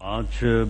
5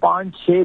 5-6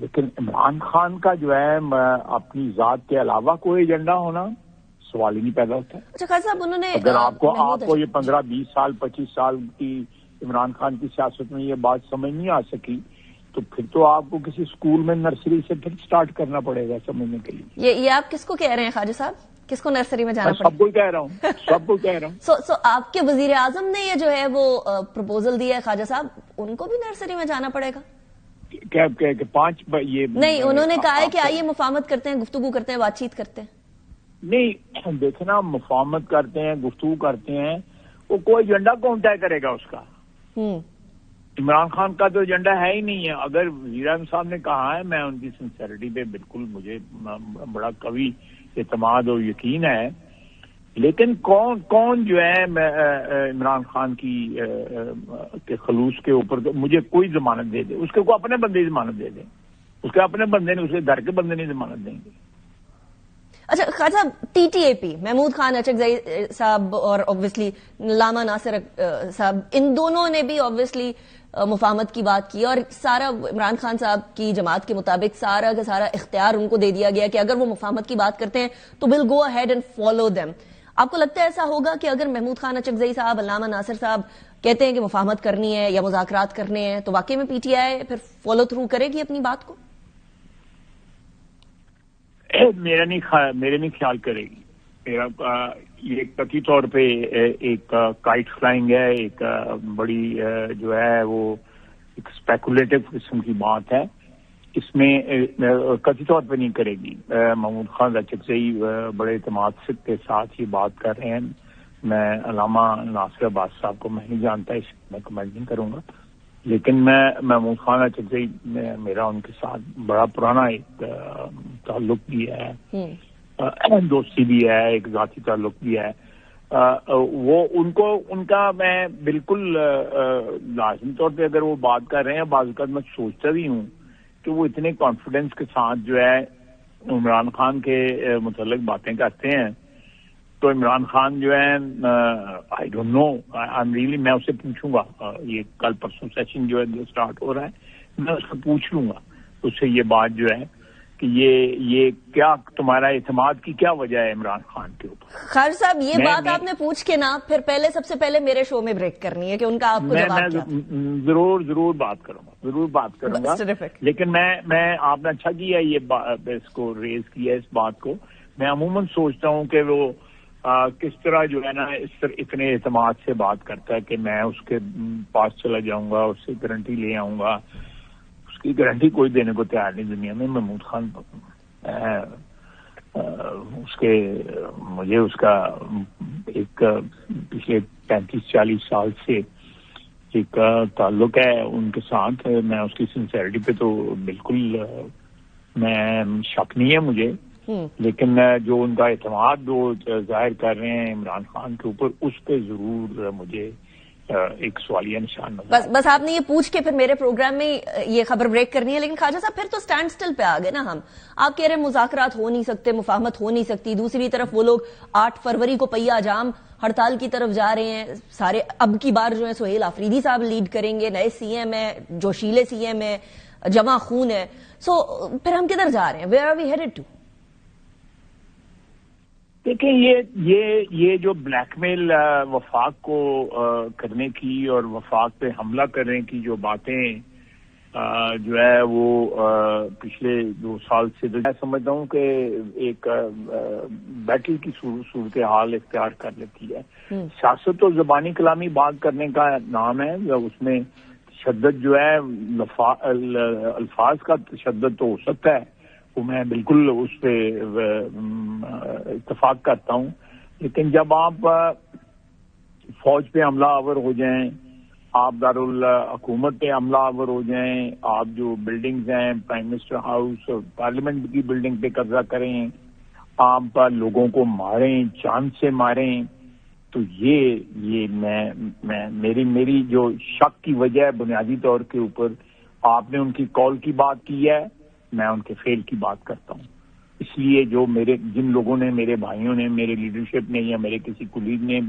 لیکن عمران خان کا جو ہے اپنی ذات کے علاوہ کوئی ایجنڈا ہونا سوال ہی نہیں پیدا ہوتا ہے. اچھا خالد صاحب انہوں نے اگر آپ کو یہ 15-20 سال 25 سال کی عمران خان کی سیاست میں یہ بات سمجھ نہیں آ سکی تو پھر تو آپ کو کسی اسکول میں نرسری سے پھر سٹارٹ کرنا پڑے گا سمجھنے کے لیے. یہ آپ کس کو کہہ رہے ہیں خواجہ صاحب؟ کس کو نرسری میں جانا پڑے؟ سب کو کہہ رہا ہوں سب کو کہہ رہا ہوں. سو آپ کے وزیر اعظم نے یہ جو ہے وہ پروپوزل دیا ہے خواجہ صاحب، ان کو بھی نرسری میں جانا پڑے گا؟ کہ 5 یہ نہیں، انہوں نے کہا ہے کہ آئیے مفاہمت کرتے ہیں، گفتگو کرتے ہیں، بات چیت کرتے ہیں. نہیں دیکھنا، مفاہمت کرتے ہیں، گفتگو کرتے ہیں، وہ کوئی ایجنڈا کون طے کرے گا اس کا؟ عمران خان کا تو ایجنڈا ہے ہی نہیں ہے. اگر وزیر اعظم صاحب نے کہا ہے، میں ان کی سنسیئرٹی پہ بالکل مجھے بڑا قوی اعتماد اور یقین ہے، لیکن کون جو ہے عمران خان کے خلوص کے اوپر مجھے کوئی ضمانت دے دے؟ اس کے کو اپنے بندے ضمانت دے دیں، اس کے اپنے بندے نے، اس کے گھر کے بندے نہیں ضمانت دیں گے. اچھا خواجہ صاحب، ٹی ٹی اے پی محمود خان اچکزئی صاحب اور آبویسلی علامہ ناصر صاحب، ان دونوں نے بھی آبویسلی مفاہمت کی بات کی، اور سارا عمران خان صاحب کی جماعت کے مطابق سارا کا سارا اختیار ان کو دے دیا گیا کہ اگر وہ مفاہمت کی بات کرتے ہیں تو will go ahead and follow them. آپ کو لگتا ہے ایسا ہوگا کہ اگر محمود خان اچکزئی صاحب، علامہ ناصر صاحب کہتے ہیں کہ مفاہمت کرنی ہے یا مذاکرات کرنے ہیں تو واقعی میں پی ٹی آئی پھر فالو تھرو کرے گی اپنی بات کو؟ میرے نہیں خیال کرے گی. یہ قطعی طور پہ ایک کائٹ فلائنگ ہے، ایک بڑی جو ہے وہ ایک اسپیکولیٹو قسم کی بات ہے. اس میں قطعی طور پہ نہیں کرے گی. محمود خان اچکزئی بڑے اعتماد کے ساتھ یہ بات کر رہے ہیں. میں علامہ ناصر عباس صاحب کو میں نہیں جانتا، اس میں کمنٹ نہیں کروں گا، لیکن میں محمود خان اچکزئی میرا ان کے ساتھ بڑا پرانا ایک تعلق بھی ہے، دوستی بھی ہے، ایک ذاتی تعلق بھی ہے. وہ ان کا میں بالکل لازمی طور پہ اگر وہ بات کر رہے ہیں، بعض اوقات میں سوچتا بھی ہوں کہ وہ اتنے کانفیڈنس کے ساتھ جو ہے عمران خان کے متعلق باتیں کرتے ہیں، تو عمران خان جو ہے آئی ڈونٹ نو، میں اسے پوچھوں گا. یہ کل پرسوں سیشن جو ہے جو اسٹارٹ ہو رہا ہے، میں اس سے پوچھ لوں گا اس سے یہ بات جو ہے کہ یہ کیا تمہارا اعتماد کی کیا وجہ ہے عمران خان کے اوپر. خیر صاحب، یہ بات آپ نے پوچھ کے نا پھر پہلے سب سے پہلے میرے شو میں بریک کرنی ہے کہ ان کا آپ کو جواب کیا تھا. ضرور بات کروں گا. لیکن میں آپ نے اچھا کیا یہ اس کو ریز کیا اس بات کو. میں عموماً سوچتا ہوں کہ وہ کس طرح جو ہے نا اتنے اعتماد سے بات کرتا ہے کہ میں اس کے پاس چلا جاؤں گا، اس سے گارنٹی لے آؤں گا. اس کی گارنٹی کوئی دینے کو تیار نہیں دنیا میں. محمود خان مجھے اس کا ایک پچھلے 35-40 سال سے ایک تعلق ہے ان کے ساتھ. میں اس کی سنسیئرٹی پہ تو بالکل میں شک نہیں ہے مجھے، لیکن جو ان کا اعتماد وہ ظاہر کر رہے ہیں عمران خان کے اوپر، اس پہ ضرور مجھے ایک سوالیہ نشان بس آپ نے یہ پوچھ کے پھر میرے پروگرام میں یہ خبر بریک کرنی ہے. لیکن خواجہ صاحب پھر تو سٹینڈ سٹل پہ آ گئے نا ہم. آپ کہہ رہے ہیں مذاکرات ہو نہیں سکتے، مفاہمت ہو نہیں سکتی، دوسری طرف وہ لوگ 8 فروری کو پہیہ جام ہڑتال کی طرف جا رہے ہیں سارے. اب کی بار جو ہے سہیل آفریدی صاحب لیڈ کریں گے، نئے سی ایم ہے، جوشیلے سی ایم ہے، جمع خون ہے. سو پھر ہم کدھر جا رہے ہیں؟ Where are we headed to? دیکھیں یہ جو بلیک میل وفاق کو کرنے کی اور وفاق پہ حملہ کرنے کی جو باتیں جو ہے وہ پچھلے 2 سال سے میں سمجھتا ہوں کہ ایک بیٹل کی صورتحال اختیار کر لیتی ہے. سیاست تو زبانی کلامی بات کرنے کا نام ہے. اس میں تشدد جو ہے الفاظ کا تشدد تو ہو سکتا ہے، وہ میں بالکل اس پہ اتفاق کرتا ہوں. لیکن جب آپ فوج پہ حملہ آور ہو جائیں، آپ دارالحکومت پہ حملہ آور ہو جائیں، آپ جو بلڈنگز ہیں پرائم منسٹر ہاؤس اور پارلیمنٹ کی بلڈنگ پہ قبضہ کریں، آپ لوگوں کو ماریں، جان سے ماریں، تو یہ میری جو شک کی وجہ ہے بنیادی طور کے اوپر آپ نے ان کی کال کی بات کی ہے، میں ان کے فیل کی بات کرتا ہوں. اس لیے جو جن لوگوں نے، میرے بھائیوں نے، میرے لیڈرشپ نے یا میرے کسی کولیگ نے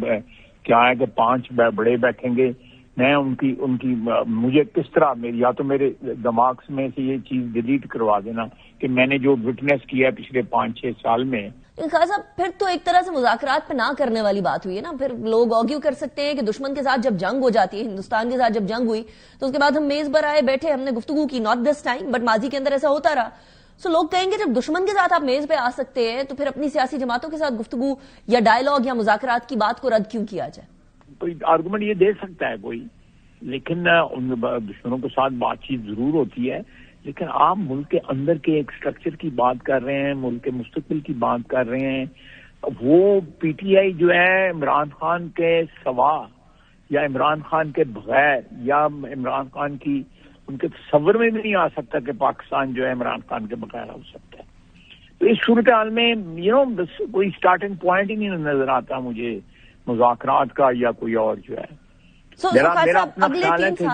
کیا ہے کہ 5 بڑے بیٹھیں گے، میں ان کی مجھے کس طرح یا تو میرے دماغ میں سے یہ چیز ڈیلیٹ کروا دینا کہ میں نے جو وٹنس کیا ہے پچھلے 5-6 سال میں. خان صاحب پھر تو ایک طرح سے مذاکرات پہ نہ کرنے والی بات ہوئی ہے نا. پھر لوگ آرگیو کر سکتے ہیں کہ دشمن کے ساتھ جب جنگ ہو جاتی ہے، ہندوستان کے ساتھ جب جنگ ہوئی تو اس کے بعد ہم میز پر آئے بیٹھے، ہم نے گفتگو کی، ناٹ دس ٹائم بٹ ماضی کے اندر ایسا ہوتا رہا. سو لوگ کہیں گے جب دشمن کے ساتھ آپ میز پہ آ سکتے ہیں تو پھر اپنی سیاسی جماعتوں کے ساتھ گفتگو یا ڈائلاگ یا مذاکرات کی بات کو رد کیوں کیا جائے؟ کوئی آرگومنٹ یہ دے سکتا ہے کوئی، لیکن دشمنوں کے ساتھ بات چیت ضرور ہوتی ہے، لیکن آپ ملک کے اندر کے ایک سٹرکچر کی بات کر رہے ہیں، ملک کے مستقبل کی بات کر رہے ہیں. وہ پی ٹی آئی جو ہے عمران خان کے سوا یا عمران خان کے بغیر یا عمران خان کی ان کے تصور میں بھی نہیں آ سکتا کہ پاکستان جو ہے عمران خان کے بغیر ہو سکتا ہے. تو اس صورتحال میں کوئی سٹارٹنگ پوائنٹ ہی نہیں نظر آتا مجھے مذاکرات کا یا کوئی اور جو ہے. میرا اپنا خیال ہے کہ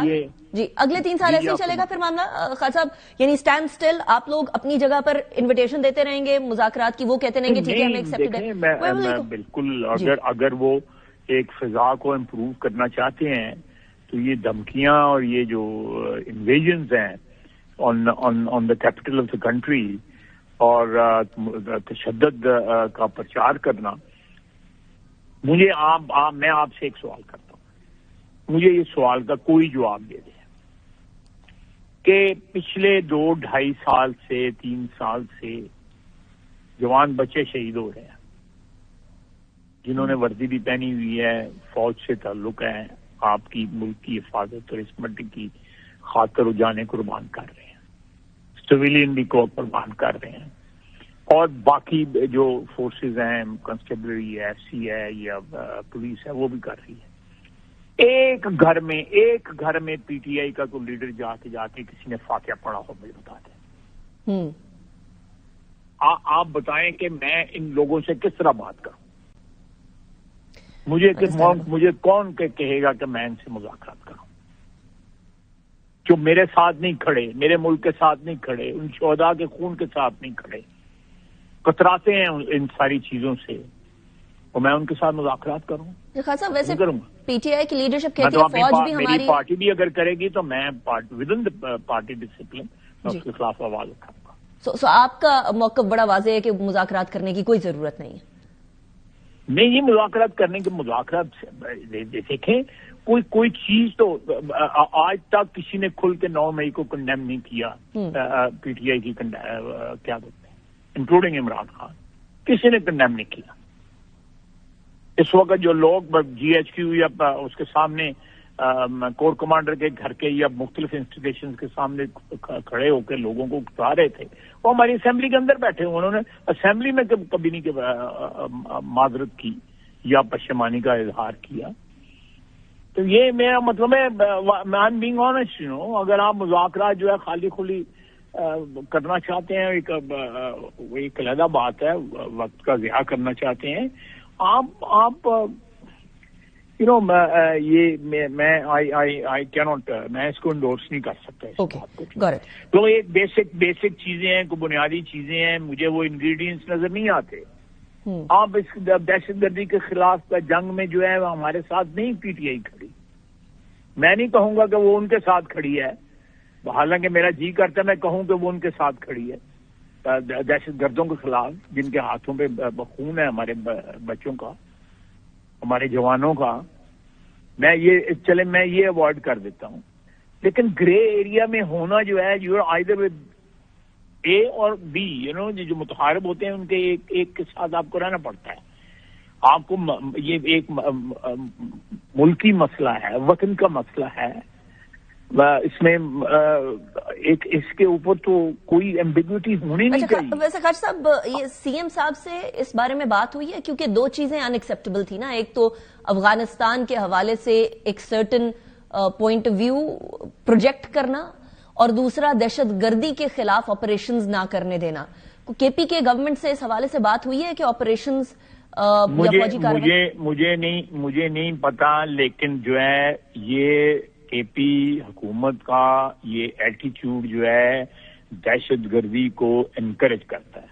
یہ اگلے 3 سال ایسے ہی چلے گا پھر معاملہ خان صاحب، یعنی اسٹینڈ سٹل آپ لوگ اپنی جگہ پر انویٹیشن دیتے رہیں گے مذاکرات کی، وہ کہتے رہیں گے ٹھیک ہے ہمیں ایکسپٹڈ ہے. میں بالکل اگر وہ ایک فضا کو امپروو کرنا چاہتے ہیں تو یہ دھمکیاں اور یہ جو انویژنز ہیں on the capital of the country اور تشدد کا پرچار کرنا، میں آپ سے ایک سوال کرتا ہوں، مجھے یہ سوال کا کوئی جواب دے دیں کہ پچھلے 2-2.5 سال سے 3 سال سے جوان بچے شہید ہو رہے ہیں، جنہوں نے وردی بھی پہنی ہوئی ہے، فوج سے تعلق ہے، آپ کی ملک کی حفاظت اور اس ملک کی خاطر جانے قربان کر رہے ہیں، سویلین بھی کو قربان کر رہے ہیں، اور باقی جو فورسز ہیں، کانسٹیبلری ہے، ایف سی ہے یا پولیس ہے، وہ بھی کر رہی ہے. ایک گھر میں پی ٹی آئی کا کوئی لیڈر جا کے کسی نے فاتحہ پڑھا ہو مجھے بتا دیں. آپ بتائیں کہ میں ان لوگوں سے کس طرح بات کروں؟ مجھے کون کہے گا کہ میں ان سے مذاکرات کروں جو میرے ساتھ نہیں کھڑے، میرے ملک کے ساتھ نہیں کھڑے، ان شہداء کے خون کے ساتھ نہیں کھڑے، کتراتے ہیں ان ساری چیزوں سے، اور میں ان کے ساتھ مذاکرات کروں؟ خان صاحب ویسے کروں گا. پی ٹی آئی کی لیڈرشپ کہتی ہے فوج بھی ہماری، میری پارٹی بھی اگر کرے گی تو میں ود ان پارٹی ڈسپلن میں اس کے خلاف آواز اٹھاؤں گا. سو آپ کا موقف بڑا واضح ہے کہ مذاکرات کرنے کی کوئی ضرورت نہیں ہے. نہیں، یہ مذاکرات کرنے کے مذاکرات دیکھیں، کوئی چیز تو آج تک کسی نے کھل کے 9 مئی کو کنڈیم نہیں کیا پی ٹی آئی کی قیادت میں، انکلوڈنگ عمران خان، کسی نے کنڈیم نہیں کیا. اس وقت جو لوگ جی ایچ کیو یا اس کے سامنے کور کمانڈر کے گھر کے یا مختلف انسٹیٹیوشن کے سامنے کھڑے ہو کے لوگوں کو اٹھا رہے تھے، وہ ہماری اسمبلی کے اندر بیٹھے ہوئے، انہوں نے اسمبلی میں کبھی نہیں معذرت کی یا پشیمانی کا اظہار کیا. تو یہ میرا مطلب ہے، آئی ایم بینگ آنیسٹ، اگر آپ مذاکرات جو ہے خالی کھلی کرنا چاہتے ہیں، ایک علیحدہ بات ہے، وقت کا ضیاع کرنا چاہتے ہیں آپ میں اس کو انڈورس نہیں کر سکتا اس بات کو. تو ایک بیسک چیزیں ہیں، کوئی بنیادی چیزیں ہیں، مجھے وہ انگریڈینٹس نظر نہیں آتے. آپ اس دہشت گردی کے خلاف جنگ میں جو ہے ہمارے ساتھ نہیں پی ٹی آئی کھڑی. میں نہیں کہوں گا کہ وہ ان کے ساتھ کھڑی ہے، حالانکہ میرا جی کرتا ہے میں کہوں کہ وہ ان کے ساتھ کھڑی ہے دہشت گردوں کے خلاف، جن کے ہاتھوں پہ خون ہے ہمارے بچوں کا، ہمارے جوانوں کا. میں یہ اوائڈ کر دیتا ہوں. لیکن گرے ایریا میں ہونا جو ہے، you are either with A اور بی، جو متحارب ہوتے ہیں ان کے ایک کے ساتھ آپ کو رہنا پڑتا ہے. آپ کو یہ ایک ملکی مسئلہ ہے، وطن کا مسئلہ ہے، اس میں اس کے اوپر تو کوئی ایمبیگوٹی ہونی نہیں چاہیے. ویسے خارج صاحب، یہ سی ایم صاحب سے اس بارے میں بات ہوئی ہے؟ کیونکہ 2 چیزیں ان ایکسیپٹیبل تھی نا، ایک تو افغانستان کے حوالے سے ایک certain point of view project کرنا، اور دوسرا دہشت گردی کے خلاف آپریشنز نہ کرنے دینا. کے پی کے گورنمنٹ سے اس حوالے سے بات ہوئی ہے کہ آپریشنز مجھے نہیں پتا، لیکن جو ہے یہ کے پی حکومت کا یہ ایٹیچیوڈ جو ہے دہشت گردی کو انکریج کرتا ہے.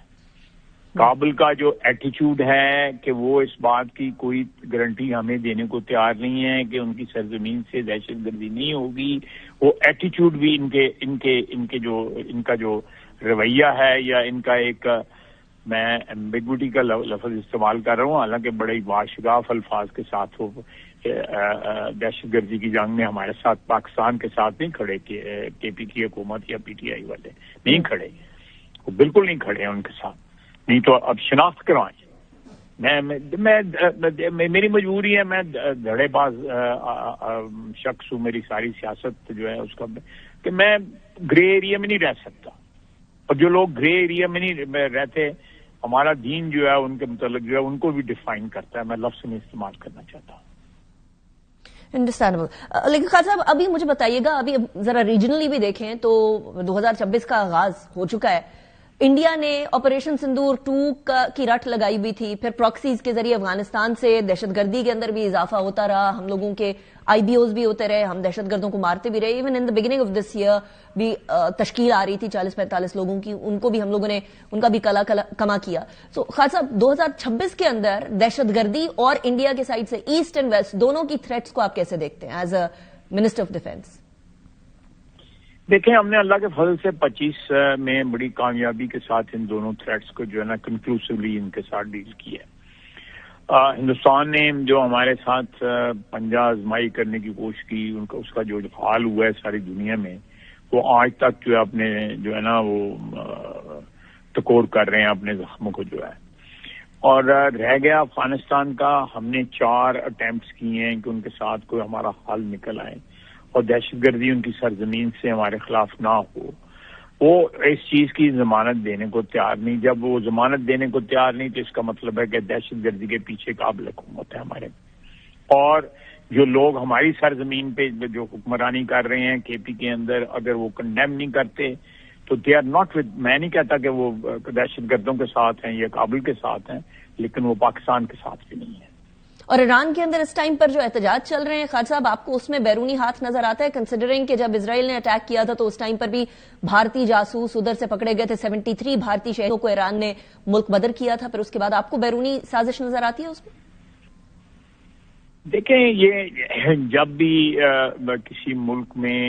کابل کا جو ایٹیچیوڈ ہے کہ وہ اس بات کی کوئی گارنٹی ہمیں دینے کو تیار نہیں ہے کہ ان کی سرزمین سے دہشت گردی نہیں ہوگی. وہ ایٹیچیوڈ بھی ان کا جو رویہ ہے یا ان کا ایک میں ایمبیگوٹی کا لفظ استعمال کر رہا ہوں حالانکہ بڑے باشگاف الفاظ کے ساتھ وہ دہشت گردی کی جنگ میں ہمارے ساتھ پاکستان کے ساتھ نہیں کھڑے کے پی کی حکومت یا پی ٹی آئی والے نہیں کھڑے, وہ بالکل نہیں کھڑے ہیں ان کے ساتھ. نہیں تو اب شناخت کروائیں. میری مجبوری ہے, میں دھڑے باز شخص ہوں, میری ساری سیاست جو ہے اس کا کہ میں گرے ایریا میں نہیں رہ سکتا, اور جو لوگ گرے ایریا میں نہیں رہتے ہمارا دین جو ہے ان کے متعلق جو ہے ان کو بھی ڈیفائن کرتا ہے. میں لفظ نہیں استعمال کرنا چاہتا ہوں. انڈرسٹینڈیبل. لیکن خان صاحب ابھی مجھے بتائیے گا, ابھی ذرا ریجنلی بھی دیکھیں تو 2026 کا آغاز ہو چکا ہے. انڈیا نے آپریشن سندور 2 کی رٹ لگائی ہوئی تھی, پھر پراکسیز کے ذریعے افغانستان سے دہشت گردی کے اندر بھی اضافہ ہوتا رہا, ہم لوگوں کے آئی بی اوز بھی ہوتے رہے, ہم دہشت گردوں کو مارتے بھی رہے. Even in the beginning of this year بھی تشکیل آ رہی تھی 40-45 لوگوں کی, ان کو بھی ہم لوگوں نے ان کا بھی کما کیا. سو خان صاحب 2026 کے اندر دہشت گردی اور انڈیا کے سائڈ سے ایسٹ اینڈ ویسٹ دونوں کی تھریٹس کو آپ کیسے دیکھتے ہیں as a minister of defence? دیکھیں, ہم نے اللہ کے فضل سے 25 میں بڑی کامیابی کے ساتھ ان دونوں تھریٹس کو جو ہے نا کنکلوسیولی ان کے ساتھ ڈیل کیا ہے. ہندوستان نے جو ہمارے ساتھ پنجہ آزمائی کرنے کی کوشش کی, اس کا جو حال ہوا ہے ساری دنیا میں, وہ آج تک جو ہے اپنے جو ہے نا وہ ٹکور کر رہے ہیں اپنے زخموں کو جو ہے. اور رہ گیا افغانستان کا, ہم نے 4 اٹیمپٹس کیے ہیں کہ ان کے ساتھ کوئی ہمارا حل نکل آئے اور دہشت گردی ان کی سرزمین سے ہمارے خلاف نہ ہو. وہ اس چیز کی ضمانت دینے کو تیار نہیں. جب وہ ضمانت دینے کو تیار نہیں تو اس کا مطلب ہے کہ دہشت گردی کے پیچھے قابل حکومت ہے ہمارے. اور جو لوگ ہماری سرزمین پہ جو حکمرانی کر رہے ہیں کے پی کے اندر, اگر وہ کنڈیم نہیں کرتے تو دے آر ناٹ ود, میں نہیں کہتا کہ وہ دہشت گردوں کے ساتھ ہیں یا کابل کے ساتھ ہیں, لیکن وہ پاکستان کے ساتھ بھی نہیں ہے. اور ایران کے اندر اس ٹائم پر جو احتجاج چل رہے ہیں خالد صاحب, آپ کو اس میں بیرونی ہاتھ نظر آتا ہے, کنسیڈرنگ کہ جب اسرائیل نے اٹیک کیا تھا تو اس ٹائم پر بھی بھارتی جاسوس ادھر سے پکڑے گئے تھے, 73 بھارتی شہریوں کو ایران نے ملک بدر کیا تھا, پھر اس کے بعد آپ کو بیرونی سازش نظر آتی ہے اس میں؟ دیکھیں, یہ جب بھی کسی ملک میں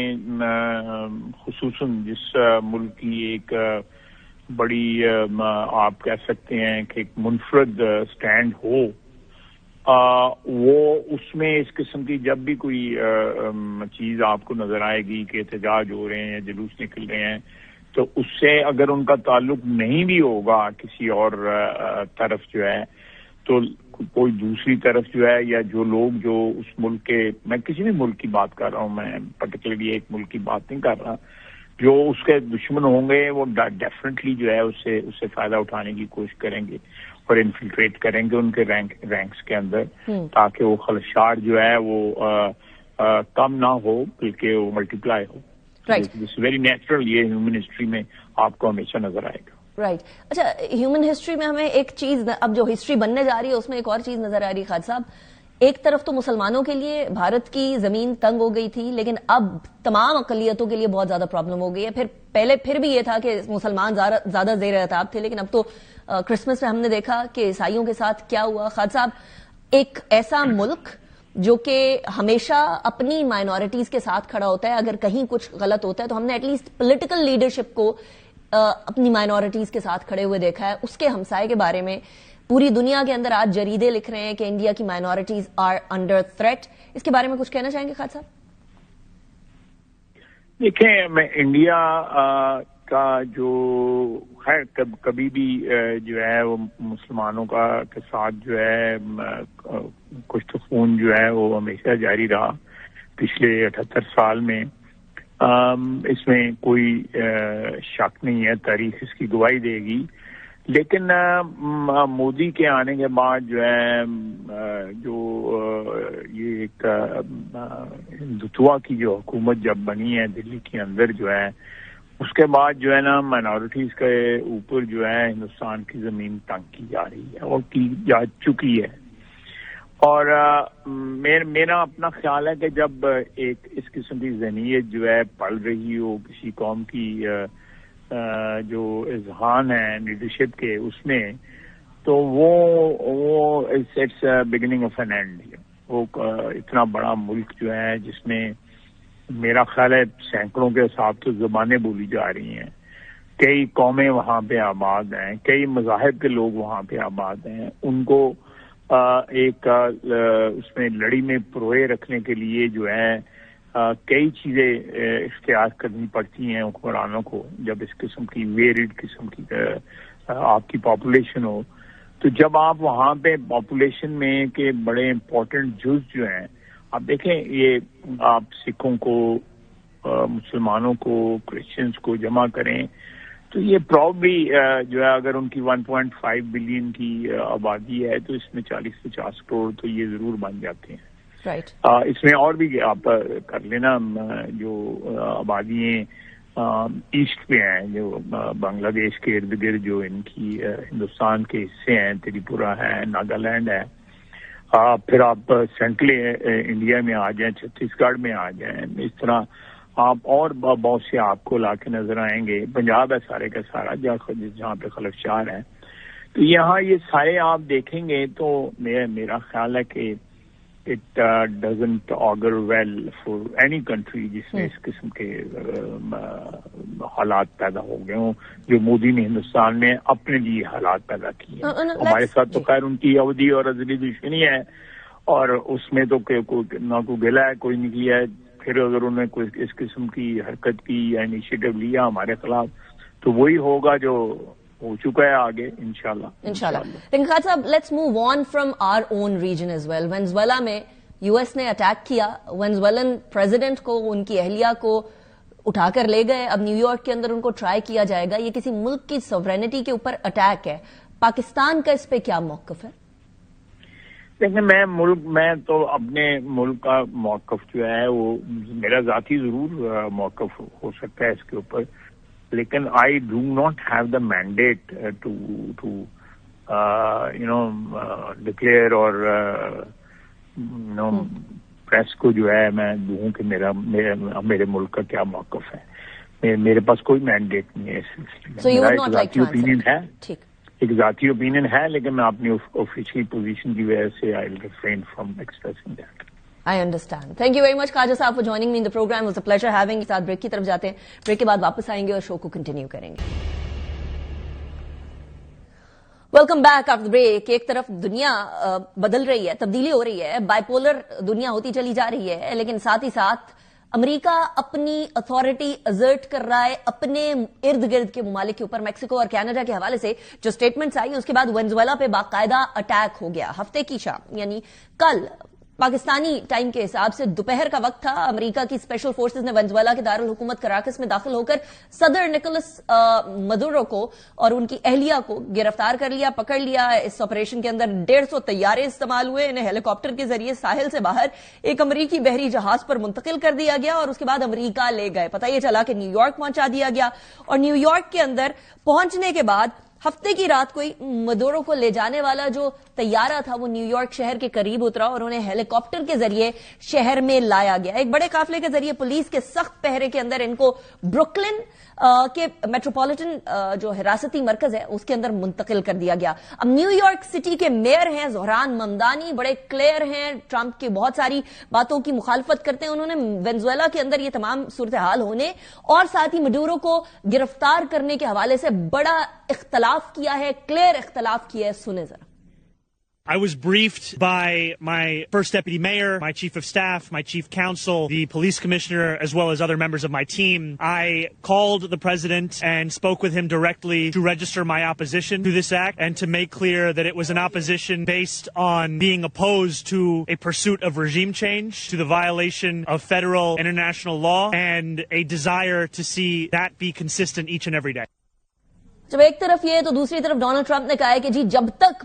خصوصاً جس ملک کی ایک بڑی آپ کہہ سکتے ہیں کہ ایک منفرد سٹینڈ ہو, وہ اس میں اس قسم کی جب بھی کوئی چیز آپ کو نظر آئے گی کہ احتجاج ہو رہے ہیں یا جلوس نکل رہے ہیں, تو اس سے اگر ان کا تعلق نہیں بھی ہوگا کسی اور طرف جو ہے, تو کوئی دوسری طرف جو ہے یا جو لوگ جو اس ملک کے, میں کسی بھی ملک کی بات کر رہا ہوں, میں پرٹیکولرلی ایک ملک کی بات نہیں کر رہا, جو اس کے دشمن ہوں گے وہ ڈیفینیٹلی جو ہے اس سے فائدہ اٹھانے کی کوشش کریں گے اور انفلٹریٹ کریں گے ان کے رینکس کے اندر, تاکہ وہ خلشات جو ہے وہ کم نہ ہو بلکہ وہ multiply who. This very natural, یہ ہیومن ہسٹری میں آپ کو ہمیشہ نظر آئے گا. رائٹ. اچھا, ہیومن ہسٹری میں ہمیں ایک چیز, اب جو ہسٹری بننے جا رہی ہے اس میں ایک اور چیز نظر آ رہی ہے خالد صاحب. ایک طرف تو مسلمانوں کے لیے بھارت کی زمین تنگ ہو گئی تھی, لیکن اب تمام اقلیتوں کے لیے بہت زیادہ پرابلم ہو گئی ہے. پھر بھی یہ تھا کہ مسلمان زیادہ زیر اعتاب تھے, لیکن اب تو کرسمس میں ہم نے دیکھا کہ عیسائیوں کے ساتھ کیا ہوا. خالد صاحب, ایک ایسا ملک جو کہ ہمیشہ اپنی مائنورٹیز کے ساتھ کھڑا ہوتا ہے, اگر کہیں کچھ غلط ہوتا ہے تو ہم نے ایٹ لیسٹ پولیٹیکل لیڈرشپ کو اپنی مائنورٹیز کے ساتھ کھڑے ہوئے دیکھا ہے. اس کے ہمسائے کے بارے میں پوری دنیا کے اندر آج جریدے لکھ رہے ہیں کہ انڈیا کی مائنورٹیز آر انڈر تھریٹ. اس کے بارے میں کچھ کہنا چاہیں گے خالد صاحب؟ دیکھیں, میں انڈیا کا جو خیر کبھی بھی جو ہے وہ مسلمانوں کے ساتھ جو ہے کشت خون جو ہے وہ ہمیشہ جاری رہا پچھلے 78 سال میں. اس میں کوئی شک نہیں ہے, تاریخ اس کی گواہی دے گی. لیکن مودی کے آنے کے بعد جو ہے جو یہ ایک ہندوتوا کی جو حکومت جب بنی ہے دلی کے اندر جو ہے, اس کے بعد جو ہے نا مائنورٹیز کے اوپر جو ہے ہندوستان کی زمین تنگ کی جا رہی ہے اور کی جا چکی ہے. اور میرا اپنا خیال ہے کہ جب ایک اس قسم کی ذہنیت جو ہے پل رہی ہو کسی قوم کی جو اذہان ہے لیڈرشپ کے اس میں، تو وہ it's beginning of an end. وہ اتنا بڑا ملک جو ہے جس میں میرا خیال ہے سینکڑوں کے حساب سے زبانیں بولی جا رہی ہیں، کئی قومیں وہاں پہ آباد ہیں، کئی مذاہب کے لوگ وہاں پہ آباد ہیں، ان کو ایک اس میں لڑی میں پروئے رکھنے کے لیے جو ہے کئی چیزیں اختیار کرنی پڑتی ہیں حکمرانوں کو. جب اس قسم کی ویریڈ قسم کی آپ کی پاپولیشن ہو، تو جب آپ وہاں پہ پاپولیشن میں کے بڑے امپورٹنٹ جز جو ہیں، آپ دیکھیں یہ آپ سکھوں کو، مسلمانوں کو، کرسچنس کو جمع کریں تو یہ پرابلی جو ہے اگر ان کی 1.5 بلین کی آبادی ہے تو اس میں 40-50 کروڑ تو یہ ضرور بن جاتے ہیں. Right. اس میں اور بھی آپ کر لینا جو آبادیاں ایسٹ پہ ہیں، جو بنگلہ دیش کے ارد گرد جو ان کی ہندوستان کے حصے ہیں، تریپورہ ہے، ناگالینڈ ہے، پھر آپ سینٹرل انڈیا میں آ جائیں، چھتیس گڑھ میں آ جائیں، اس طرح آپ اور بہت سے آپ کو علاقے نظر آئیں گے. پنجاب ہے سارے کا سارا جہاں پہ خلفشار ہے. تو یہاں یہ سارے آپ دیکھیں گے تو میرا خیال ہے کہ it doesn't augur well for any country جس میں اس قسم کے حالات پیدا ہو گئے ہوں جو مودی نے ہندوستان میں اپنے لیے حالات پیدا کیے ہیں. ہمارے ساتھ تو خیر ان کی اودھی اور ازلی دشمنی ہے، اور اس میں تو نہ کوئی گلا ہے کوئی نکلی ہے. پھر اگر انہوں نے کوئی اس قسم کی حرکت کی یا انیشیٹو لیا ہمارے خلاف تو وہی ہوگا جو ہو چکا ہے آگے انشاءاللہ. لیکن Khalid sahib let's move on from our own region as well. Venezuela میں یو ایس نے اٹیک کیا، وینزویلن پریزیڈنٹ کو، ان کی اہلیہ کو اٹھا کر لے گئے. اب نیو یارک کے اندر ان کو ٹرائی کیا جائے گا. یہ کسی ملک کی سوورینٹی کے اوپر اٹیک ہے. پاکستان کا اس پہ کیا موقف ہے؟ دیکھیں میں تو اپنے ملک کا موقف جو ہے وہ میرا ذاتی ضرور موقف ہو سکتا ہے اس کے اوپر، لیکن I do not have the mandate to declare اور پریس کو جو ہے میں دوں کہ میرے ملک کا کیا موقف ہے. میرے پاس کوئی مینڈیٹ نہیں ہے اس سلسلے میں. میرا ذاتی اوپینین ہے، ایک ذاتی اوپینین ہے، لیکن میں اپنی آفیشیل پوزیشن کی وجہ سے I will refrain from expressing that. I understand. Thank you very much Khawaja صاحب for joining me in the program. It was a pleasure having you. ساتھ بریک کی طرف جاتے ہیں. بریک کے بعد واپس آئیں گے اور شو کو کنٹینیو کریں گے. Welcome back after break. ایک طرف دنیا بدل رہی ہے، تبدیلی ہو رہی ہے، بائی پولر دنیا ہوتی چلی جا رہی ہے، لیکن ساتھ ہی ساتھ امریکہ اپنی اتھارٹی ایگزرٹ کر رہا ہے اپنے ارد گرد کے ممالک کے اوپر. میکسیکو اور کینیڈا کے حوالے سے جو سٹیٹمنٹس آئی اس کے بعد وینزویلا پہ باقاعدہ اٹیک ہو گیا. ہفتے کی شام یعنی کل پاکستانی ٹائم کے حساب سے دوپہر کا وقت تھا. امریکہ کی اسپیشل فورسز نے وینزویلا کے دارالحکومت کراکس میں داخل ہو کر صدر نکولس مدورو کو اور ان کی اہلیہ کو گرفتار کر لیا، پکڑ لیا. اس آپریشن کے اندر 150 طیارے استعمال ہوئے. انہیں ہیلی کاپٹر کے ذریعے ساحل سے باہر ایک امریکی بحری جہاز پر منتقل کر دیا گیا اور اس کے بعد امریکہ لے گئے. پتہ یہ چلا کہ نیو یارک پہنچا دیا گیا اور نیو یارک کے اندر پہنچنے کے بعد ہفتے کی رات کوئی مدورو کو لے جانے والا جو طیارہ تھا وہ نیو یارک شہر کے قریب اترا اور انہیں ہیلی کاپٹر کے ذریعے شہر میں لایا گیا. ایک بڑے قافلے کے ذریعے پولیس کے سخت پہرے کے اندر ان کو بروکلن کے میٹروپولیٹن جو حراستی مرکز ہے اس کے اندر منتقل کر دیا گیا. اب نیو یارک سٹی کے میئر ہیں زہران ممدانی، بڑے کلیئر ہیں، ٹرمپ کی بہت ساری باتوں کی مخالفت کرتے ہیں. انہوں نے وینزویلا کے اندر یہ تمام صورتحال ہونے اور ساتھ ہی مڈورو کو گرفتار کرنے کے حوالے سے بڑا اختلاف کیا ہے، کلیئر اختلاف کیا ہے. سنیں ذرا. I was briefed by my first deputy mayor, my chief of staff, my chief counsel, the police commissioner, as well as other members of my team. I called the president and spoke with him directly to register my opposition to this act and to make clear that it was an opposition based on being opposed to a pursuit of regime change, to the violation of federal and international law, and a desire to see that be consistent each and every day. جب ایک طرف یہ تو دوسری طرف Donald Trump نے کہا ہے کہ جی جب تک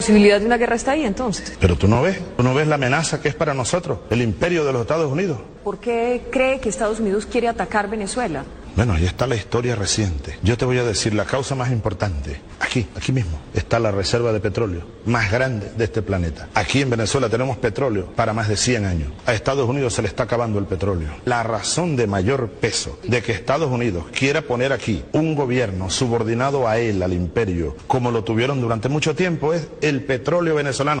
posibilidad de una guerra está ahí entonces. Pero tú no ves la amenaza que es para nosotros, el imperio de los Estados Unidos. ¿Por qué cree que Estados Unidos quiere atacar Venezuela? Bueno, ahí está la historia reciente. Yo te voy a decir la causa más importante. Aquí mismo, está la reserva de petróleo más grande de este planeta. Aquí en Venezuela tenemos petróleo para más de 100 años. A Estados Unidos se le está acabando el petróleo. La razón de mayor peso de que Estados Unidos quiera poner aquí un gobierno subordinado a él, al imperio, como lo tuvieron durante mucho tiempo, es el petróleo venezolano.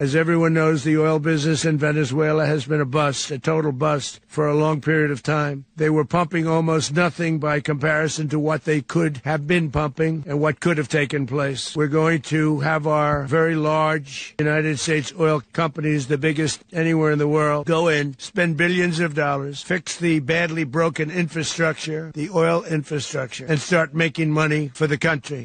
As everyone knows, the oil business in Venezuela has been a bust, a total bust, for a long period of time. They were pumping almost nothing by comparison to what they could have been pumping and what could have taken place. We're going to have our very large United States oil companies, the biggest anywhere in the world, go in, spend billions of dollars, fix the badly broken infrastructure, the oil infrastructure, and start making money for the country.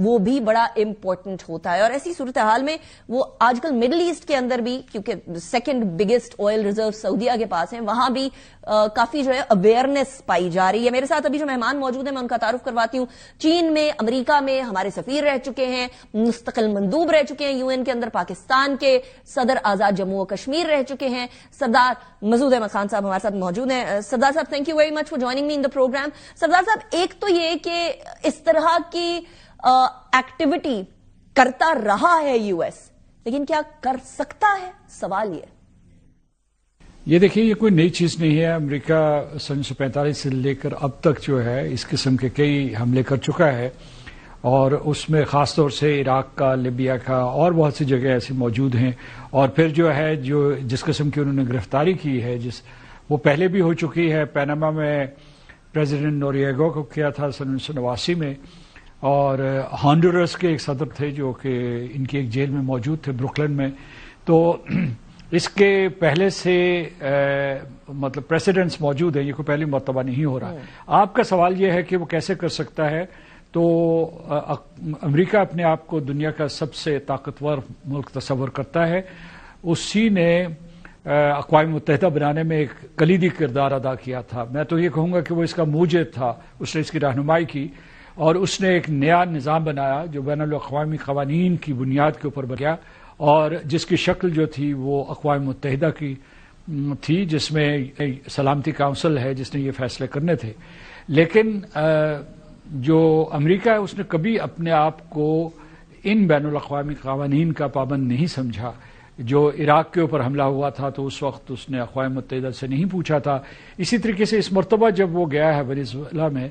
وہ بھی بڑا important ہوتا ہے. اور ایسی صورتحال میں وہ آج کل مڈل ایسٹ کے اندر بھی, کیونکہ سیکنڈ بگیسٹ آئل ریزرو سعودیہ کے پاس ہیں, وہاں بھی کافی جو ہے اویئرنیس پائی جا رہی ہے. میرے ساتھ ابھی جو مہمان موجود ہیں میں ان کا تعارف کرواتی ہوں. چین میں, امریکہ میں ہمارے سفیر رہ چکے ہیں, مستقل مندوب رہ چکے ہیں یو این کے اندر, پاکستان کے صدر آزاد جموں و کشمیر رہ چکے ہیں, سردار مسعود احمد خان صاحب ہمارے ساتھ موجود ہیں. Sardar sahib, thank you very much for joining me in the programme. Sardar sahib, ایک تو یہ کہ اس طرح کی ایکٹیویٹی کرتا رہا ہے یو ایس, لیکن کیا کر سکتا ہے, سوال یہ دیکھیے یہ کوئی نئی چیز نہیں ہے. امریکہ 1945 سے لے کر اب تک جو ہے اس قسم کے کئی حملے کر چکا ہے, اور اس میں خاص طور سے عراق کا, لیبیا کا اور بہت سی جگہ ایسی موجود ہیں. اور پھر جو ہے جس قسم کی انہوں نے گرفتاری کی ہے وہ پہلے بھی ہو چکی ہے. پیناما میں پریزیڈنٹ نوریگا کو کیا تھا 1989 میں, اور ہانڈورس کے ایک صدر تھے جو کہ ان کی ایک جیل میں موجود تھے بروکلن میں. تو اس کے پہلے سے مطلب پریسیڈنٹس موجود ہیں, یہ کوئی پہلی مرتبہ نہیں ہو رہا. آپ کا سوال یہ ہے کہ وہ کیسے کر سکتا ہے. تو امریکہ اپنے آپ کو دنیا کا سب سے طاقتور ملک تصور کرتا ہے. اسی نے اقوام متحدہ بنانے میں ایک کلیدی کردار ادا کیا تھا. میں تو یہ کہوں گا کہ وہ اس کا موجد تھا, اس نے اس کی رہنمائی کی, اور اس نے ایک نیا نظام بنایا جو بین الاقوامی قوانین کی بنیاد کے اوپر بنیا, اور جس کی شکل جو تھی وہ اقوام متحدہ کی تھی, جس میں سلامتی کونسل ہے جس نے یہ فیصلے کرنے تھے. لیکن جو امریکہ ہے اس نے کبھی اپنے آپ کو ان بین الاقوامی قوانین کا پابند نہیں سمجھا. جو عراق کے اوپر حملہ ہوا تھا تو اس وقت اس نے اقوام متحدہ سے نہیں پوچھا تھا. اسی طریقے سے اس مرتبہ جب وہ گیا ہے ونیزویلا میں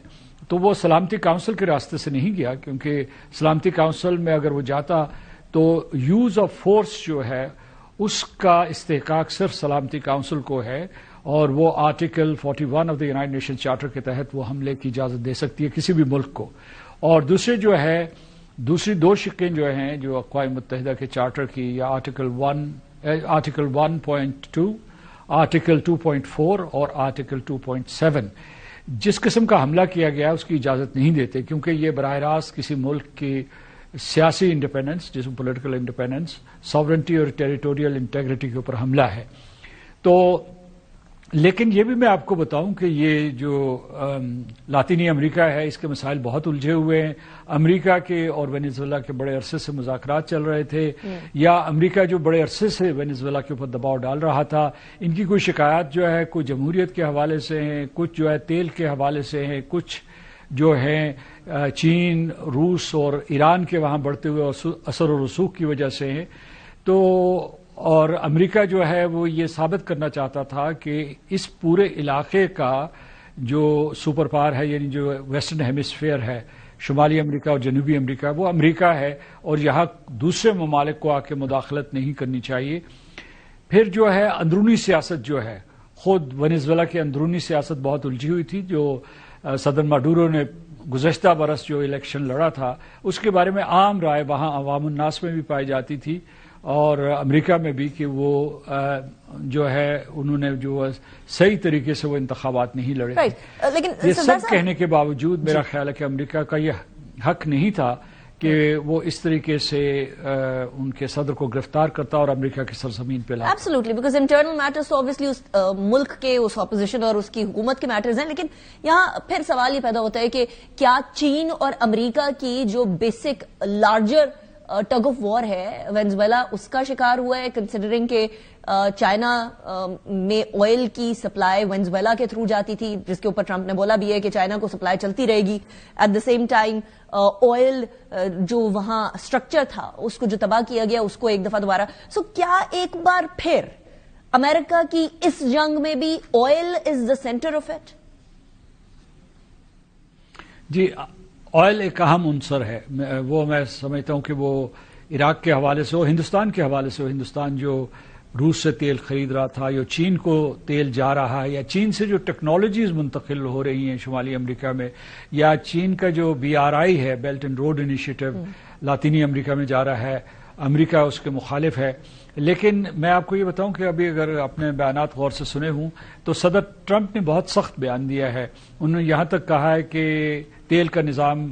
تو وہ سلامتی کونسل کے راستے سے نہیں گیا, کیونکہ سلامتی کونسل میں اگر وہ جاتا تو یوز آف فورس جو ہے اس کا استحقاق صرف سلامتی کونسل کو ہے, اور وہ article 41 of the United nation charter کے تحت وہ حملے کی اجازت دے سکتی ہے کسی بھی ملک کو. اور دوسری 2 شقیں جو ہیں جو اقوام متحدہ کے چارٹر کی, یا آرٹیکل 1.2, آرٹیکل 2.4 اور آرٹیکل 2.7, جس قسم کا حملہ کیا گیا اس کی اجازت نہیں دیتے, کیونکہ یہ براہ راست کسی ملک کی سیاسی انڈیپینڈنس, جس میں پولیٹیکل انڈیپینڈنس, ساورنٹی اور ٹیریٹوریل انٹیگریٹی کے اوپر حملہ ہے. تو لیکن یہ بھی میں آپ کو بتاؤں کہ یہ جو لاطینی امریکہ ہے اس کے مسائل بہت الجھے ہوئے ہیں. امریکہ کے اور وینیزویلا کے بڑے عرصے سے مذاکرات چل رہے تھے, یا امریکہ جو بڑے عرصے سے وینیزویلا کے اوپر دباؤ ڈال رہا تھا. ان کی کوئی شکایات جو ہے کوئی جمہوریت کے حوالے سے ہیں, کچھ جو ہے تیل کے حوالے سے ہیں, کچھ جو ہیں چین, روس اور ایران کے وہاں بڑھتے ہوئے اثر و رسوخ کی وجہ سے ہیں. تو اور امریکہ جو ہے وہ یہ ثابت کرنا چاہتا تھا کہ اس پورے علاقے کا جو سپر پاور ہے, یعنی جو ویسٹرن ہیمسفیئر ہے, شمالی امریکہ اور جنوبی امریکہ, وہ امریکہ ہے, اور یہاں دوسرے ممالک کو آ کے مداخلت نہیں کرنی چاہیے. پھر جو ہے اندرونی سیاست جو ہے, خود وینیزویلا کی اندرونی سیاست بہت الجھی ہوئی تھی. جو صدر ماڈورو نے گزشتہ برس جو الیکشن لڑا تھا اس کے بارے میں عام رائے وہاں عوام الناس میں بھی پائی جاتی تھی, اور امریکہ میں بھی, کہ وہ جو ہے انہوں نے جو صحیح طریقے سے وہ انتخابات نہیں لڑے. لیکن یہ سب کہنے کے باوجود میرا خیال ہے کہ امریکہ کا یہ حق نہیں تھا کہ وہ اس طریقے سے ان کے صدر کو گرفتار کرتا اور امریکہ کی سرزمین پہ لاتا. ایبسولوٹلی, بیکاز انٹرنل میٹرز تو obviously اس ملک کے, اس اپوزیشن اور اس کی حکومت کے میٹرز ہیں. لیکن یہاں پھر سوال یہ پیدا ہوتا ہے کہ کیا چین اور امریکہ کی جو basic larger tug of war ہے وینزویلا اس کا شکار ہوا ہے, کنسیڈرنگ کہ چائنا میں آئل کی سپلائی وینزویلا کے تھرو جاتی تھی, جس کے اوپر ٹرمپ نے بولا بھی ہے کہ چائنا کو سپلائی چلتی رہے گی. At the same time oil جو وہاں اسٹرکچر تھا اس کو جو تباہ کیا گیا اس کو ایک دفعہ دوبارہ. سو کیا ایک بار پھر امریکہ کی اس جنگ میں بھی oil is the centre of it? جی, آئل ایک اہم عنصر ہے. وہ میں سمجھتا ہوں کہ وہ عراق کے حوالے سے ہو, ہندوستان کے حوالے سے ہو, ہندوستان جو روس سے تیل خرید رہا تھا, یا چین کو تیل جا رہا ہے, یا چین سے جو ٹیکنالوجیز منتقل ہو رہی ہیں شمالی امریکہ میں, یا چین کا جو BRI ہے, بیلٹ اینڈ روڈ انیشیٹو, لاطینی امریکہ میں جا رہا ہے, امریکہ اس کے مخالف ہے. لیکن میں آپ کو یہ بتاؤں کہ ابھی اگر اپنے بیانات غور سے سنے ہوں تو صدر ٹرمپ نے بہت سخت بیان دیا ہے. انہوں نے یہاں تک کہا ہے کہ تیل کا نظام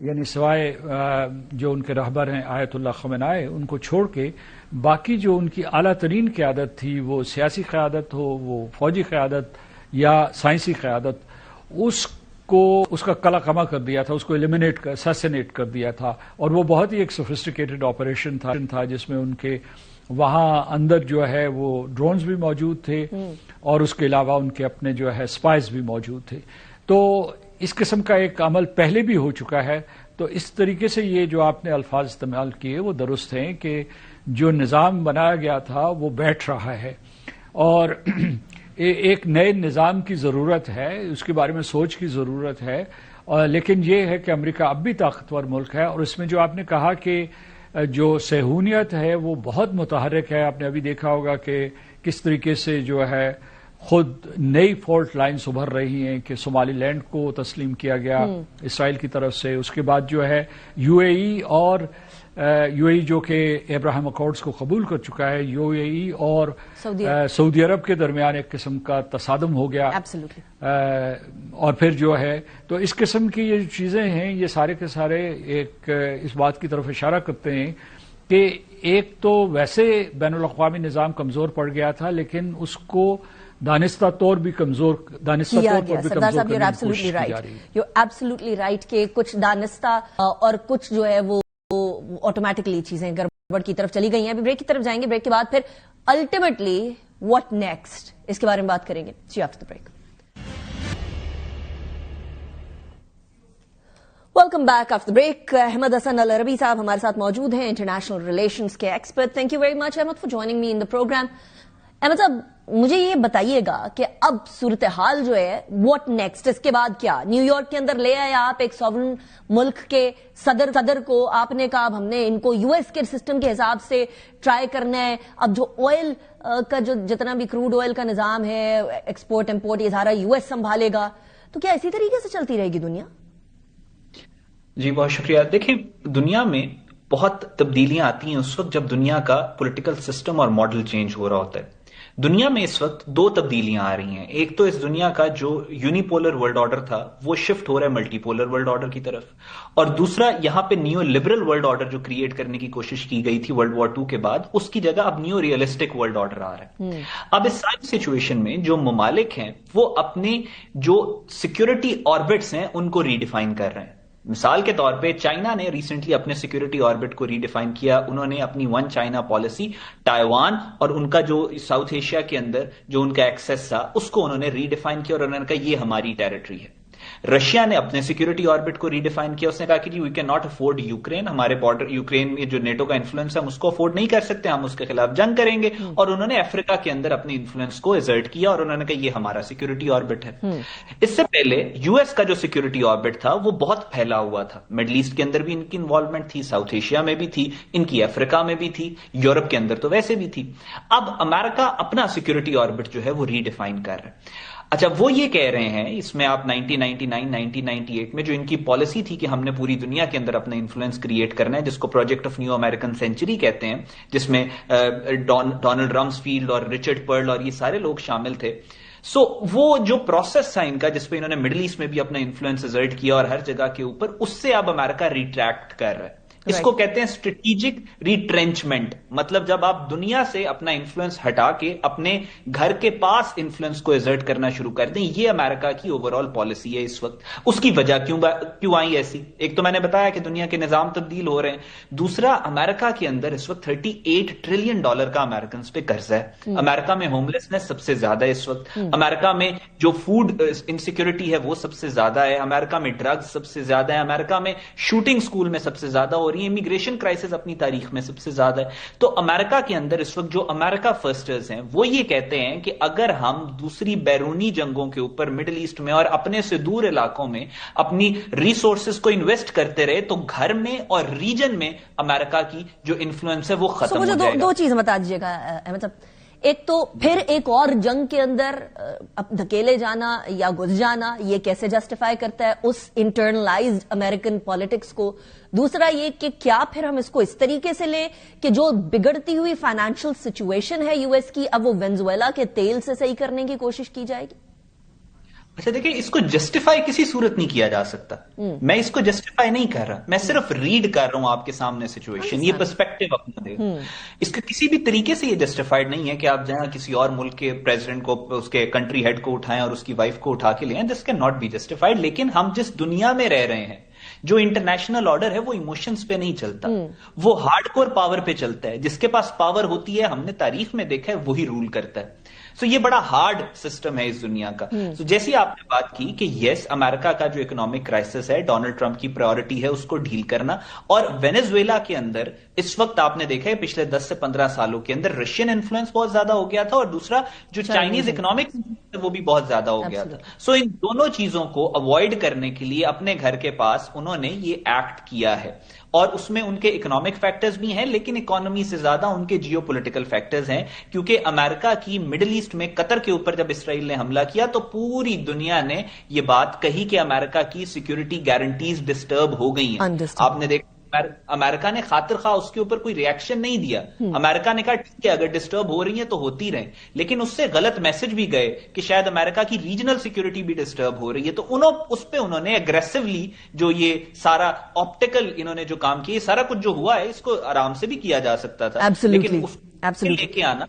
یعنی سوائے جو ان کے رہبر ہیں آیت اللہ خامنہ ای، ان کو چھوڑ کے باقی جو ان کی اعلیٰ ترین قیادت تھی، وہ سیاسی قیادت ہو، وہ فوجی قیادت یا سائنسی قیادت، اس کا کلا کما کر دیا تھا، اس کو اسیسینیٹ کر دیا تھا. اور وہ بہت ہی ایک سوفسٹیکیٹڈ آپریشن تھا جس میں ان کے وہاں اندر جو ہے وہ ڈرونز بھی موجود تھے اور اس کے علاوہ ان کے اپنے جو ہے اسپائز بھی موجود تھے. تو اس قسم کا ایک عمل پہلے بھی ہو چکا ہے. تو اس طریقے سے یہ جو آپ نے الفاظ استعمال کیے وہ درست ہیں کہ جو نظام بنایا گیا تھا وہ بیٹھ رہا ہے اور ایک نئے نظام کی ضرورت ہے، اس کے بارے میں سوچ کی ضرورت ہے. لیکن یہ ہے کہ امریکہ اب بھی طاقتور ملک ہے اور اس میں جو آپ نے کہا کہ جو صہیونیت ہے وہ بہت متحرک ہے. آپ نے ابھی دیکھا ہوگا کہ کس طریقے سے جو ہے خود نئی فالٹ لائنز ابھر رہی ہیں کہ صومالی لینڈ کو تسلیم کیا گیا اسرائیل کی طرف سے. اس کے بعد جو ہے یو اے ای اور یو اے ای جو کہ ابراہیم اکارڈز کو قبول کر چکا ہے، یو اے ای اور سعودی عرب کے درمیان ایک قسم کا تصادم ہو گیا. اور پھر جو ہے تو اس قسم کی یہ چیزیں ہیں، یہ سارے کے سارے ایک اس بات کی طرف اشارہ کرتے ہیں کہ ایک تو ویسے بین الاقوامی نظام کمزور پڑ گیا تھا، لیکن اس کو دانستہ طور بھی کمزور کرنے کی کوشش کی جا رہی ہے. یو ایبسولوٹلی رائٹ کہ کچھ دانستہ اور کچھ جو ہے وہ آٹومیٹکلی چیزیں گڑبڑ کی طرف چلی گئی ہیں. ابھی بریک کی طرف جائیں گے، بریک کے بعد پھر الٹیمیٹلی واٹ نیکسٹ اس کے بارے میں بات کریں گے. جی after the break. Welcome back after break. Ahmed Hassan Al-Arabi صاحب ہمارے ساتھ موجود ہیں، انٹرنیشنل ریلیشنز کے expert. Thank you very much Ahmed for joining me in the programme. Ahmed صاحب مجھے یہ بتائیے گا کہ اب صورتحال جو ہے واٹ نیکسٹ، اس کے بعد کیا؟ نیو یارک کے اندر لے آئے آپ ایک سوورن ملک کے صدر کو، آپ نے کہا اب ہم نے ان کو یو ایس کے سسٹم کے حساب سے ٹرائی کرنا ہے. اب جو آئل کا جو جتنا بھی کروڈ آئل کا نظام ہے، ایکسپورٹ امپورٹ، یہ سارا یو ایس سنبھالے گا. تو کیا اسی طریقے سے چلتی رہے گی دنیا؟ جی بہت شکریہ. دیکھیں دنیا میں بہت تبدیلیاں آتی ہیں اس وقت جب دنیا کا پولیٹیکل سسٹم اور ماڈل چینج ہو رہا ہوتا ہے. دنیا میں اس وقت دو تبدیلیاں آ رہی ہیں. ایک تو اس دنیا کا جو یونیپولر ورلڈ آرڈر تھا وہ شفٹ ہو رہا ہے ملٹی پولر ورلڈ آرڈر کی طرف، اور دوسرا یہاں پہ نیو لبرل ورلڈ آرڈر جو کریٹ کرنے کی کوشش کی گئی تھی ورلڈ وار 2 کے بعد، اس کی جگہ اب نیو ریئلسٹک ورلڈ آرڈر آ رہا ہے. اب اس ساری سچویشن میں جو ممالک ہیں وہ اپنے جو سیکورٹی آربٹس ہیں ان کو ریڈیفائن کر رہے ہیں. مثال کے طور پہ چائنا نے ریسنٹلی اپنے سیکورٹی آربٹ کو ریڈیفائن کیا. انہوں نے اپنی ون چائنا پالیسی تائیوان اور ان کا جو ساؤتھ ایشیا کے اندر جو ان کا ایکسس تھا اس کو انہوں نے ریڈیفائن کیا اور انہوں نے کہا یہ ہماری ٹیریٹری ہے. رشیا نے اپنے سیکورٹی آربٹ کو ریڈیفائن کیا. اس نے کہا کہ جی we can not afford Ukraine, ہمارے بارڈر یوکرین میں جو نیٹو کا انفلوئنس ہے ہم اس کو افورڈ نہیں کر سکتے، ہم اس کے خلاف جنگ کریں گے. اور انہوں نے افریقہ کے اندر اپنے انفلوئنس کو ایزرٹ کیا اور انہوں نے کہا یہ ہمارا سیکورٹی آربٹ ہے. اس سے پہلے یو ایس کا جو سیکورٹی آربٹ تھا وہ بہت پھیلا ہوا تھا. مڈل ایسٹ کے اندر بھی ان کی انوالومنٹ تھی، ساؤتھ ایشیا میں بھی تھی، ان کی افریقہ میں بھی تھی، یورپ کے اندر تو ویسے بھی تھی. اب امریکہ اپنا سیکورٹی آربٹ جو ہے وہ ریڈیفائن کر رہا ہے. اچھا وہ یہ کہہ رہے ہیں اس میں آپ 1999 1998 میں جو ان کی پالیسی تھی کہ ہم نے پوری دنیا کے اندر اپنا انفلوئنس کریٹ کرنا ہے، جس کو project of new American century کہتے ہیں، جس میں ڈونلڈ رمسفیلڈ اور رچرڈ پرل اور یہ سارے لوگ شامل تھے. سو وہ جو پروسیس تھا ان کا جس پہ انہوں نے مڈل ایسٹ میں بھی اپنا انفلوئنس ایزرٹ کیا اور ہر جگہ کے اوپر، اس سے اب امریکہ ریٹریکٹ کر رہا ہے. اس کو کہتے ہیں اسٹریٹجک ریٹرینچمنٹ. مطلب جب آپ دنیا سے اپنا انفلوئنس ہٹا کے اپنے گھر کے پاس انفلوئنس کو ایزرٹ کرنا شروع کر دیں. یہ امریکہ کی اوور آل پالیسی ہے اس وقت. اس کی وجہ کیوں آئی ایسی؟ ایک تو میں نے بتایا کہ دنیا کے نظام تبدیل ہو رہے ہیں. دوسرا امریکہ کے اندر اس وقت $38 ٹریلین کا امریکنز پہ قرضہ ہے. امریکہ میں ہوم لیسنس سب سے زیادہ ہے اس وقت. امریکہ میں جو فوڈ انسیکیورٹی ہے وہ سب سے زیادہ ہے. امریکہ میں ڈرگز سب سے زیادہ ہے. امریکہ میں شوٹنگ اسکول میں سب سے زیادہ ہو رہی ہے. امیگریشن کرائسس اپنی تاریخ میں سب سے زیادہ ہے. تو امریکہ کے اندر اس وقت جو امریکہ فرسٹرز ہیں وہ یہ کہتے ہیں کہ اگر ہم دوسری بیرونی جنگوں کے اوپر مڈل ایسٹ میں اور اپنے سے دور علاقوں میں اپنی ریسورسز کو انویسٹ کرتے رہے تو گھر میں اور ریجن میں امریکہ کی جو انفلوئنس ہے وہ ختم ہو جائے گا. دو چیز بتا دیجیے گا احمد صاحب. ایک تو پھر ایک اور جنگ کے اندر دھکیلے جانا یا گھس جانا یہ کیسے جسٹیفائی کرتا ہے اس انٹرنلائزڈ امریکن پالیٹکس کو؟ دوسرا یہ کہ کیا پھر ہم اس کو اس طریقے سے لیں کہ جو بگڑتی ہوئی فائنینشیل سچویشن ہے یو ایس کی اب وہ وینزویلا کے تیل سے صحیح کرنے کی کوشش کی جائے گی؟ اچھا دیکھیں، اس کو جسٹیفائی کسی صورت نہیں کیا جا سکتا. میں اس کو جسٹیفائی نہیں کر رہا، میں صرف ریڈ کر رہا ہوں آپ کے سامنے سچویشن، یہ پرسپیکٹو اپنا دے. اس کے کسی بھی طریقے سے یہ جسٹیفائڈ نہیں ہے کہ آپ جہاں کسی اور ملک کے پریزیڈنٹ کو، اس کے کنٹری ہیڈ کو اٹھائیں اور اس کی وائف کو اٹھا کے لیں. This can not be justified. لیکن ہم جس دنیا میں رہ رہے ہیں، جو انٹرنیشنل آرڈر ہے، وہ ایموشنز پہ نہیں چلتا، وہ ہارڈ کور پاور پہ چلتا ہے. جس کے پاس پاور ہوتی ہے، ہم نے تاریخ میں دیکھا ہے، وہی رول کرتا ہے. سو یہ بڑا ہارڈ سسٹم ہے اس دنیا کا. سو جیسی آپ نے بات کی کہ یس، امریکہ کا جو اکنامک کرائسس ہے، ڈونلڈ ٹرمپ کی پرائورٹی ہے اس کو ڈیل کرنا. اور وینیزویلا کے اندر اس وقت آپ نے دیکھا ہے پچھلے 10 سے 15 سالوں کے اندر رشین انفلوئنس بہت زیادہ ہو گیا تھا، اور دوسرا جو چائنیز اکنامک وہ بھی بہت زیادہ ہو گیا تھا. سو ان دونوں چیزوں کو اوائڈ کرنے کے لیے اپنے گھر کے پاس انہوں نے یہ ایکٹ کیا ہے. اور اس میں ان کے اکنامک فیکٹرز بھی ہیں، لیکن اکانومی سے زیادہ ان کے جیو پولیٹیکل فیکٹرز ہیں. کیونکہ امریکہ کی مڈل ایسٹ میں قطر کے اوپر جب اسرائیل نے حملہ کیا تو پوری دنیا نے یہ بات کہی کہ امریکہ کی سیکیورٹی گارنٹیز ڈسٹرب ہو گئی ہیں. آپ نے دیکھا امریکہ نے خاطر خواہ اس کے اوپر کوئی ریئیکشن نہیں دیا. امریکہ نے کہا ٹھیک ہے، اگر ڈسٹرب ہو رہی ہیں تو ہوتی رہیں، لیکن اس سے غلط میسج بھی گئے کہ شاید امریکہ کی ریجنل سیکیورٹی بھی ڈسٹرب ہو رہی ہے. تو اس پہ انہوں نے اگریسولی جو یہ سارا آپٹیکل انہوں نے جو کام کیا، یہ سارا کچھ جو ہوا ہے اس کو آرام سے بھی کیا جا سکتا تھا. لیکن لے کے آنا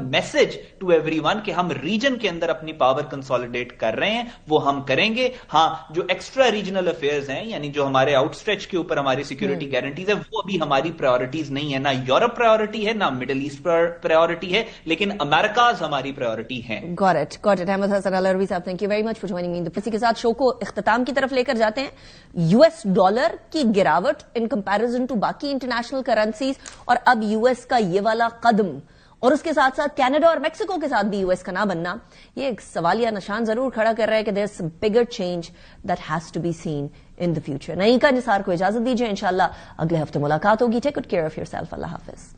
میسج ٹو ایوری ون کہ ہم ریجن کے اندر اپنی پاور کنسالیڈیٹ کر رہے ہیں، وہ ہم کریں گے. ہاں، جو ایکسٹرا ریجنل افیئرز ہیں، یعنی جو ہمارے آؤٹ اسٹریچ کے اوپر ہماری سیکیورٹی گارنٹیز ہے، وہ ابھی ہماری پرائیورٹیز نہیں ہے. نہ یورپ پرائیورٹی ہے، نہ مڈل ایسٹ پرائیورٹی ہے، لیکن امریکاز ہماری پرائیورٹی ہے. Got it. Ahmad Hassan Al-Arawi صاحب، thank you very much for joining me. اسی کے ساتھ شو کو اختتام کی طرف لے کر جاتے ہیں. US ڈالر کی گراوٹ ان کمپیرزن ٹو باقی انٹرنیشنل کرنسیز، اور اب US کا یہ والا قدم، اور اس کے ساتھ ساتھ کینیڈا اور میکسیکو کے ساتھ بھی US کا نہ بننا، یہ ایک سوالیہ نشان ضرور کھڑا کر رہا ہے کہ there is bigger change that has to be seen in the future. Naeeka Nisar کو اجازت دیجیے، انشاءاللہ اگلے ہفتے ملاقات ہوگی. Take good care of yourself. اللہ حافظ.